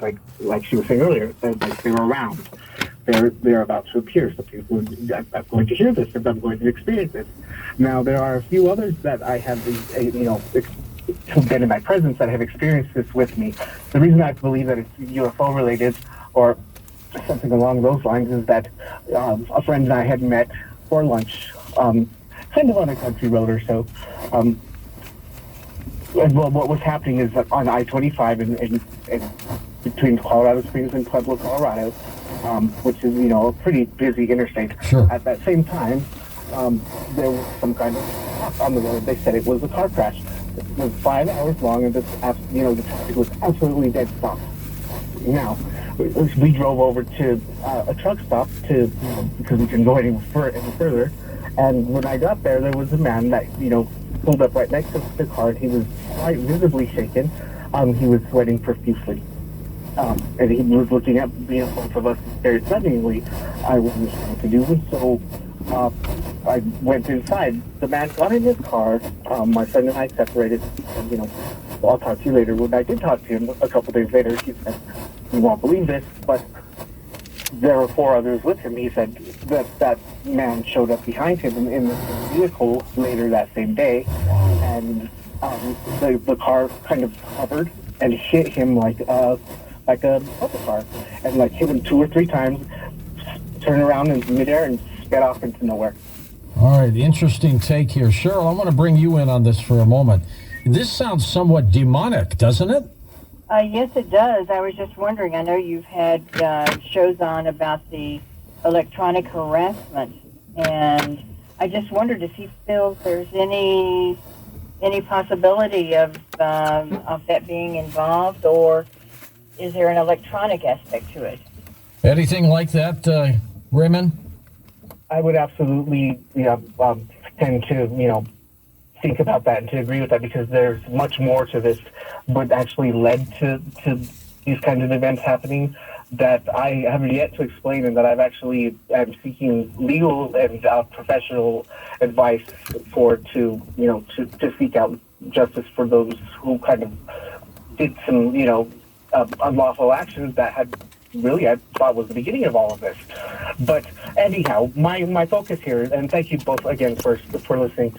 like she was saying earlier, like they're around. They're about to appear. So people, I'm going to hear this, and I'm going to experience this. Now there are a few others that I have, who've been in my presence that have experienced this with me. The reason I believe that it's UFO related or something along those lines is that a friend and I had met for lunch, kind of on a country road or so. And well, what was happening is that on I-25 in between Colorado Springs and Pueblo, Colorado, which is, a pretty busy interstate. Sure. At that same time, there was some kind of stop on the road. They said it was a car crash. It was 5 hours long, and the traffic was absolutely dead stop. Now, we drove over to a truck stop because we couldn't go any further. And when I got there was a man that, pulled up right next to the car. He was quite visibly shaken. He was sweating profusely. And he was looking at both of us very threateningly. I wasn't sure what to do, so I went inside. The man got in his car. My friend and I separated. And, I'll talk to you later. When I did talk to him a couple days later, he said, "You won't believe this, but there were 4 others with him." He said that man showed up behind him in the vehicle later that same day, and the car kind of hovered and hit him like a bumper car, and hit him 2 or 3 times, turned around in midair and sped off into nowhere. All right, interesting take here. Cheryl, I want to bring you in on this for a moment. This sounds somewhat demonic, doesn't it? Yes, it does. I was just wondering, I know you've had shows on about the electronic harassment, and I just wondered if you feel there's any possibility of that being involved, or is there an electronic aspect to it? Anything like that, Raymond? I would absolutely tend to think about that and to agree with that, because there's much more to this what actually led to these kinds of events happening that I have yet to explain, and that I've actually am seeking legal and professional advice to seek out justice for those who kind of did some unlawful actions that had really, I thought, was the beginning of all of this. But anyhow, my focus here, and thank you both again for listening,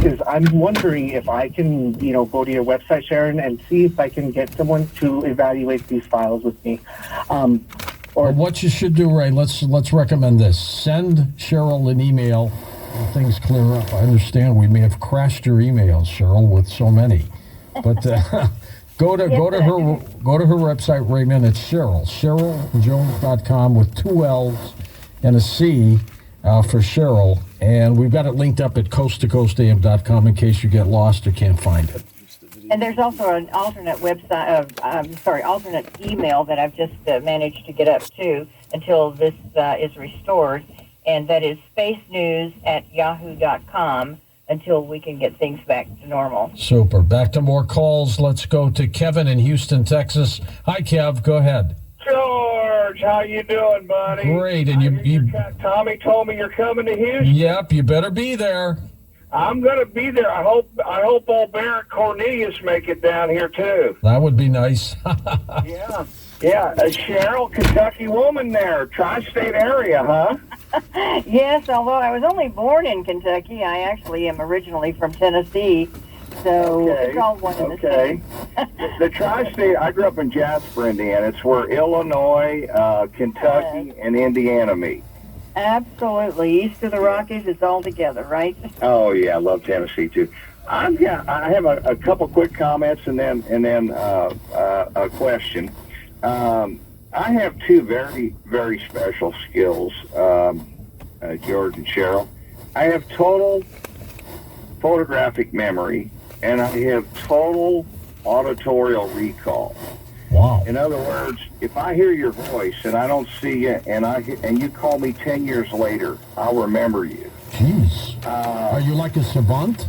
is I'm wondering if I can, go to your website, Sharon, and see if I can get someone to evaluate these files with me. Or what you should do, Ray, let's recommend this. Send Cheryl an email when things clear up. I understand we may have crashed your emails, Cheryl, with so many. But Go to her website, Raymond. It's CherylJones.com with 2 L's and a C for Cheryl. And we've got it linked up at coasttocoastam.com in case you get lost or can't find it. And there's also an alternate alternate email that I've just managed to get up to until this is restored, and that is spacenews@yahoo.com. until we can get things back to normal. Super. Back to more calls. Let's go to Kevin in Houston, Texas. Hi, Kev. Go ahead. George, how you doing, buddy? Great. And you Tommy told me you're coming to Houston. Yep. You better be there. I'm going to be there. I hope old Barrett Cornelius make it down here too. That would be nice. Yeah. A Cheryl, Kentucky woman there, tri-state area, huh? Yes, although I was only born in Kentucky, I actually am originally from Tennessee, so it's all one and the same. The tri-state, I grew up in Jasper, Indiana. It's where Illinois, Kentucky, and Indiana meet. Absolutely. East of the Rockies, it's all together, right? Oh, yeah, I love Tennessee, too. I have a couple quick comments and then a question. I have 2 very, very special skills, George and Cheryl. I have total photographic memory, and I have total auditorial recall. Wow. In other words, if I hear your voice and I don't see you, and you call me 10 years later, I'll remember you. Jeez. Are you like a savant?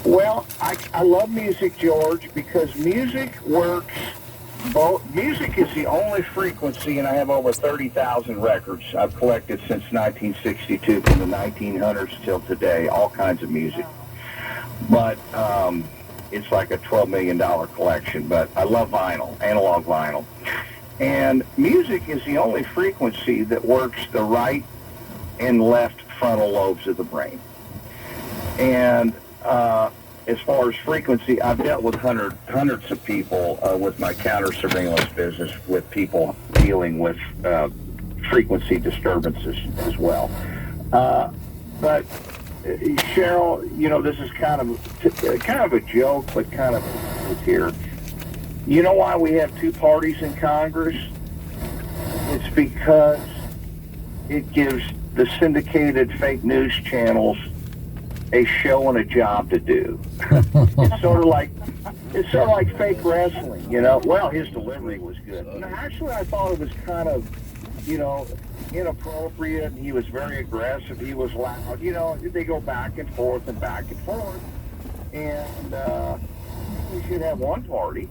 Well, I love music, George, because music works. Music is the only frequency, and I have over 30,000 records I've collected since 1962, from the 1900s till today, all kinds of music. But it's like a $12 million collection, but I love vinyl, analog vinyl. And music is the only frequency that works the right and left frontal lobes of the brain. And as far as frequency, I've dealt with hundreds of people with my counter surveillance business, with people dealing with frequency disturbances as well. But Cheryl, you know, this is kind of a joke, but kind of here. You know why we have two parties in Congress? It's because it gives the syndicated fake news channels a show and a job to do. It's sort of like fake wrestling, you know. Well, his delivery was good. No, actually, I thought it was kind of, you know, inappropriate. He was very aggressive. He was loud. You know, they go back and forth and back and forth. And we should have one party,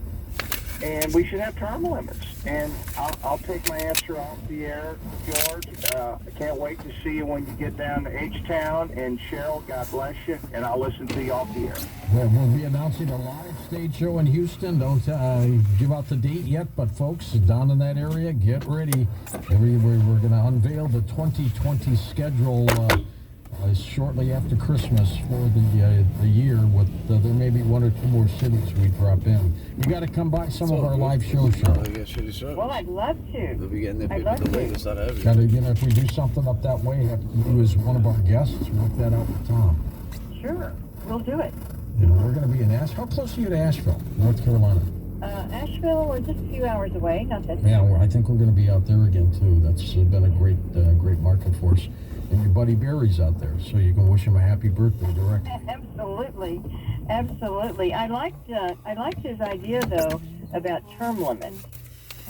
and we should have term limits. And I'll take my answer off the air, George. I can't wait to see you when you get down to H-Town. And Cheryl, God bless you, and I'll listen to you off the air. We'll be announcing a live stage show in Houston. Don't give out the date yet, but folks down in that area, get ready. We're going to unveil the 2020 schedule shortly after Christmas for the year. With there may be one or two more cities we drop in. You got to come by some of our live shows, Cheryl. Well, I'd love to. They'll be getting I'd love the to. latest out of everything. Got to, you know, if we do something up that way, have you as one of our guests, work that out with Tom. Sure, we'll do it. You know, we're going to be in Asheville. How close are you to Asheville, North Carolina? Asheville, we're just a few hours away. Not that. Yeah, I think we're going to be out there again too. That's been a great market for us. And your buddy Barry's out there, so you can wish him a happy birthday direct. Absolutely. I liked his idea though about term limits.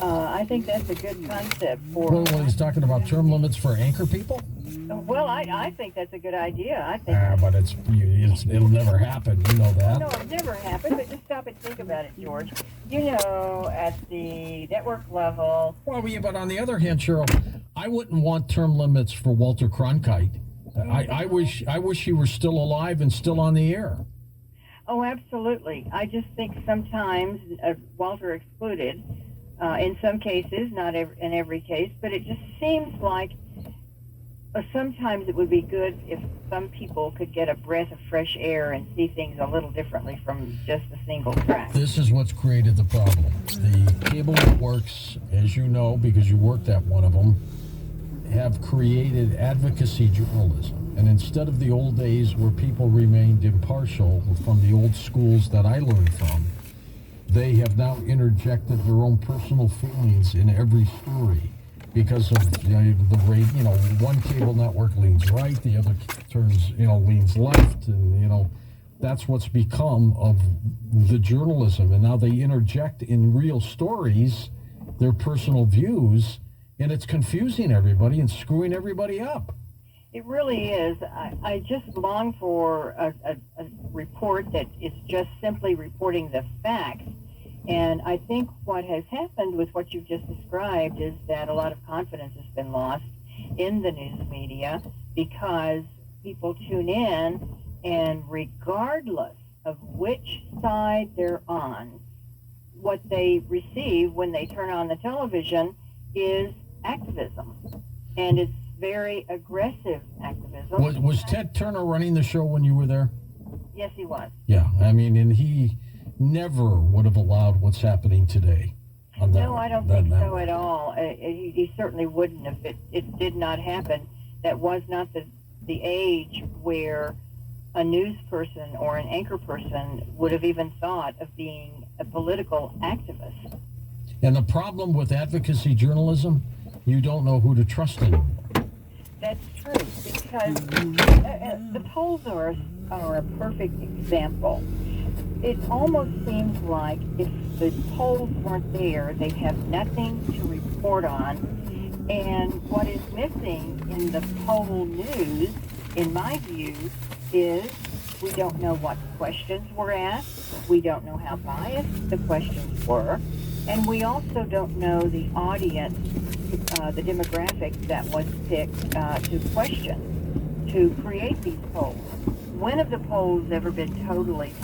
I think that's a good concept for. Well, he's talking about term limits for anchor people. Well, I think that's a good idea. I think. But it'll never happen. You know that. No, it never happened. But just stop and think about it, George. You know, at the network level. Well, yeah, but on the other hand, Cheryl, I wouldn't want term limits for Walter Cronkite. I wish he were still alive and still on the air. Oh, absolutely. I just think sometimes, Walter excluded, in some cases, not in every case, but it just seems like sometimes it would be good if some people could get a breath of fresh air and see things a little differently from just a single track. This is what's created the problem. The cable networks, as you know, because you worked at one of them, have created advocacy journalism. And instead of the old days where people remained impartial from the old schools that I learned from, they have now interjected their own personal feelings in every story because of the rate. You know, one cable network leans right, the other turns, leans left, and that's what's become of the journalism. And now they interject in real stories their personal views, and it's confusing everybody and screwing everybody up. It really is. I just long for a report that is just simply reporting the facts. And I think what has happened with what you've just described is that a lot of confidence has been lost in the news media because people tune in, and regardless of which side they're on, what they receive when they turn on the television is activism. And it's very aggressive activism. Was Ted Turner running the show when you were there? Yes, he was. Yeah, I mean, and he never would have allowed what's happening today. No, I don't think so at all. He certainly wouldn't if it did not happen. That was not the age where a news person or an anchor person would have even thought of being a political activist. And the problem with advocacy journalism, you don't know who to trust anymore. That's true, because the polls are a perfect example. It almost seems like if the polls weren't there, they'd have nothing to report on. And what is missing in the poll news, in my view, is we don't know what questions were asked, we don't know how biased the questions were, and we also don't know the audience, the demographic that was picked to question, to create these polls. when have the polls ever been totally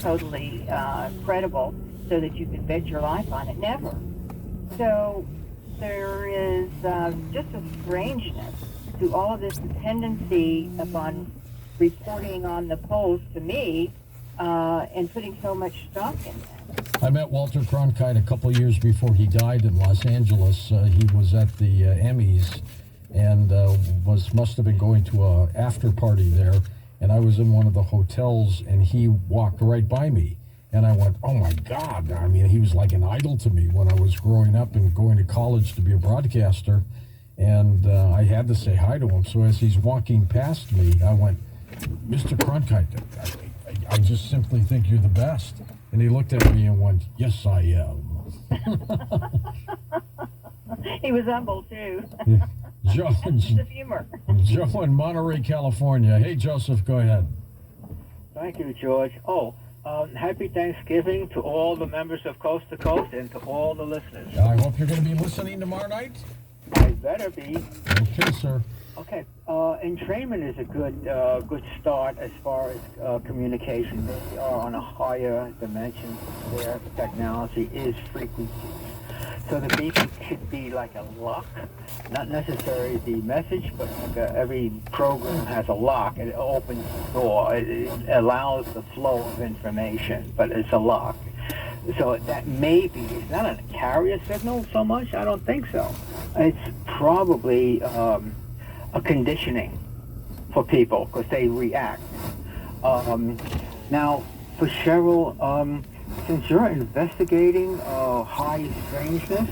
credible so that you can bet your life on it? Never. So there is just a strangeness to all of this dependency upon reporting on the polls to me and putting so much stock in that. I met Walter Cronkite a couple years before he died in Los Angeles. He was at the Emmys and must have been going to a after party there. And I was in one of the hotels, and he walked right by me. And I went, oh, my God. I mean, he was like an idol to me when I was growing up and going to college to be a broadcaster. And I had to say hi to him. So as he's walking past me, I went, Mr. Cronkite, I just simply think you're the best. And he looked at me and went, yes, I am. He was humble, too. Joe, Sense of humor. Joe in Monterey, California. Hey, Joseph, go ahead. Thank you, George. Happy Thanksgiving to all the members of Coast to Coast and to all the listeners. I hope you're going to be listening tomorrow night. I better be. Okay, sir. Okay. Entrainment is a good start as far as communication. They are on a higher dimension where technology is frequencies. So the beacon should be like a lock, not necessarily the message, but like every program has a lock. It opens the door. It allows the flow of information, but it's a lock. So that maybe it's not a carrier signal so much. I don't think so. It's probably a conditioning for people because they react. Now, for Cheryl, since you're investigating high strangeness,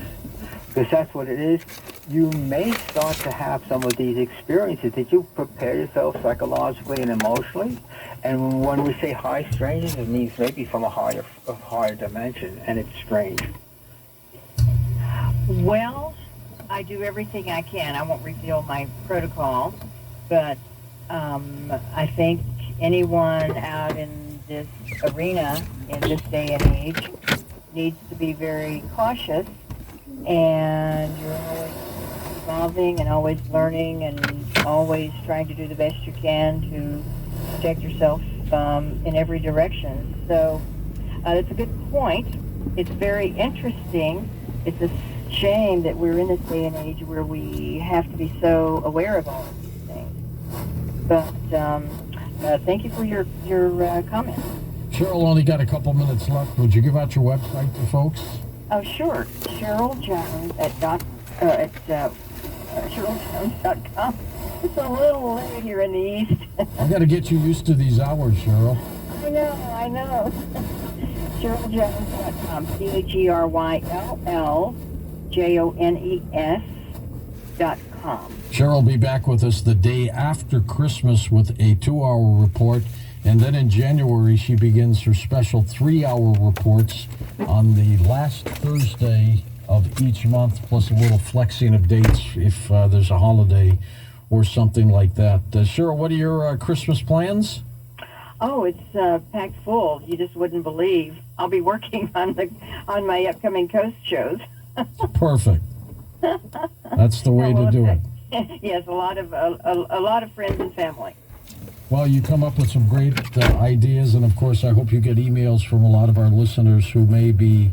because that's what it is, you may start to have some of these experiences. Did you prepare yourself psychologically and emotionally? And when we say high strangeness, it means maybe from a higher dimension, and it's strange. Well, I do everything I can. I won't reveal my protocol, but I think anyone out in this arena in this day and age needs to be very cautious, and you're always evolving and always learning and always trying to do the best you can to protect yourself in every direction. So that's a good point. It's very interesting. It's a shame that we're in this day and age where we have to be so aware of all of these things. But thank you for your comment. Cheryl only got a couple minutes left. Would you give out your website to folks? Oh, sure. Cheryl Jones at CherylJones.com. It's a little late here in the East. I got to get you used to these hours, Cheryl. I know. CherylJones.com. CherylJones.com. Cheryl will be back with us the day after Christmas with a 2-hour report. And then in January, she begins her special 3-hour reports on the last Thursday of each month, plus a little flexing of dates if there's a holiday or something like that. Cheryl, what are your Christmas plans? Oh, it's packed full. You just wouldn't believe. I'll be working on my upcoming Coast shows. Perfect. That's the way to do it. Yes, a lot of friends and family. Well, you come up with some great ideas, and of course, I hope you get emails from a lot of our listeners who may be